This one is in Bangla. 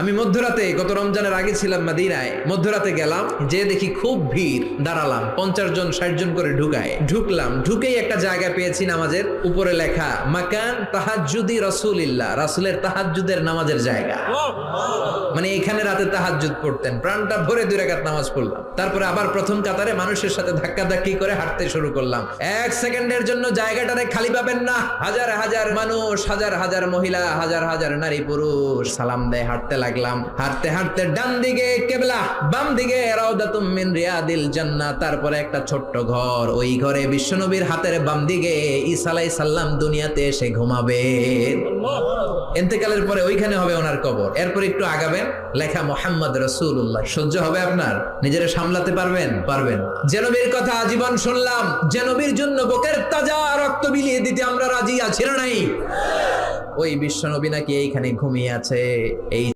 আমি মধ্যরাতে গত রমজানের আগে ছিলাম মদিনায়, মধ্যরাতে গেলাম, যে দেখি খুব ভিড়, দাঁড়ালাম, 50 জন 60 জন করে ঢুকলাম, ঢুকেই একটা জায়গা পেয়েছি নামাজের, উপরে লেখা মাকান তাহাজ্জুদি রাসূলিল্লাহ, রাসূলের তাহাজ্জুদের নামাজের জায়গা। মানে এখানে রাতে তাহাজ্জুদ পড়তেন। প্রাণটা ভরে 2 রাকাত নামাজ পড়লাম, তারপরে আবার প্রথম কাতারে মানুষের সাথে ধাক্কাধাক্কি করে হাঁটতে শুরু করলাম। 1 সেকেন্ডের জন্য জায়গাটারে খালি পাবেন না। হাজার হাজার মানুষ, হাজার হাজার মহিলা, হাজার হাজার নারী পুরুষ সালাম দেয়। হাঁটতে লাগলাম, হাঁটতে হাঁটতে ডান দিকে কিবলা, বাম দিকে রাউদাতুম মিন রিয়াদিল জান্নাহ, তারপরে একটা ছোট্ট ঘর, ওই ঘরে বিশ্বনবীর হাতের বাম দিকে ঈসা আলাইহিস সালাম দুনিয়াতে এসে ঘুমাবে। ইন্তেকালের পরে ওইখানে হবে ওনার কবর। এরপর একটু আগাবেন, লেখা মুহাম্মদ রাসূলুল্লাহ। সহ্য হবে আপনার? নিজেরা সামলাতে পারবেন? যে নবীর কথা আজীবন শুনলাম, যে নবীর জন্য বুকের তাজা রক্ত বিলিয়ে দিতে আমরা রাজি আছি না নাই, ওই বিশ্ব নবী নাকি এইখানে ঘুমিয়ে আছে। এই